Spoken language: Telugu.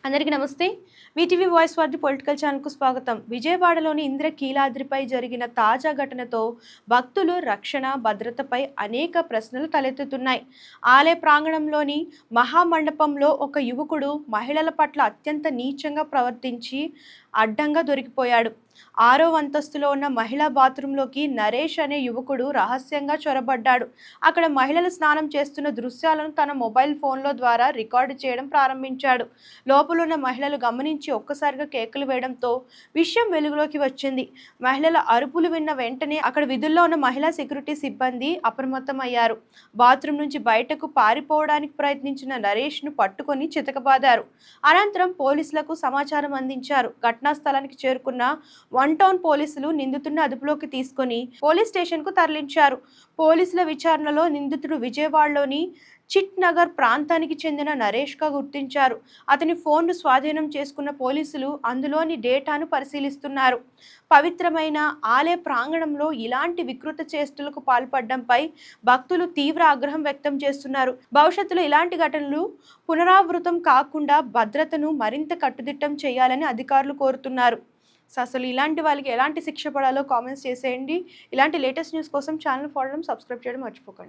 అందరికీ నమస్తే. వీటీవీ వాయిస్ వారి పొలిటికల్ ఛానల్‌కు స్వాగతం. విజయవాడలోని ఇంద్రకీలాద్రిపై జరిగిన తాజా ఘటనతో భక్తులు రక్షణ, భద్రతపై అనేక ప్రశ్నలు తలెత్తుతున్నాయి. ఆలయ ప్రాంగణంలోని మహామండపంలో ఒక యువకుడు మహిళల పట్ల అత్యంత నీచంగా ప్రవర్తించి అడ్డంగా దొరికిపోయాడు. 6వ అంతస్తులో ఉన్న మహిళా బాత్రూంలోకి నరేష్ అనే యువకుడు రహస్యంగా చొరబడ్డాడు. అక్కడ మహిళలు స్నానం చేస్తున్న దృశ్యాలను తన మొబైల్ ఫోన్లో ద్వారా రికార్డు చేయడం ప్రారంభించాడు. లోపలున్న మహిళలు గమనించి ఒక్కసారిగా కేకలు వేయడంతో విషయం వెలుగులోకి వచ్చింది. మహిళల అరుపులు విన్న వెంటనే అక్కడ విధుల్లో ఉన్న మహిళా సెక్యూరిటీ సిబ్బంది అప్రమత్తమయ్యారు. బాత్రూం నుంచి బయటకు పారిపోవడానికి ప్రయత్నించిన నరేష్ను పట్టుకొని చితకబాదారు. అనంతరం పోలీసులకు సమాచారం అందించారు. ఘటనా స్థలానికి చేరుకున్న వన్ టౌన్ పోలీసులు నిందితుడిని అదుపులోకి తీసుకొని పోలీస్ స్టేషన్కు తరలించారు. పోలీసుల విచారణలో నిందితుడు విజయవాడలోని చిట్ నగర్ ప్రాంతానికి చెందిన నరేష్గా గుర్తించారు. అతని ఫోన్ను స్వాధీనం చేసుకున్న పోలీసులు అందులోని డేటాను పరిశీలిస్తున్నారు. పవిత్రమైన ఆలయ ప్రాంగణంలో ఇలాంటి వికృత చేష్టలకు పాల్పడడంపై భక్తులు తీవ్ర ఆగ్రహం వ్యక్తం చేస్తున్నారు. భవిష్యత్తులో ఇలాంటి ఘటనలు పునరావృతం కాకుండా భద్రతను మరింత కట్టుదిట్టం చేయాలని అధికారులు కోరుతున్నారు. అసలు ఇలాంటి వాళ్ళకి ఎలాంటి శిక్ష పడాలో కామెంట్స్ చేసేయండి. ఇలాంటి లేటెస్ట్ న్యూస్ కోసం ఛానల్ ఫాలో, సబ్స్క్రైబ్ చేయడం మర్చిపోకండి.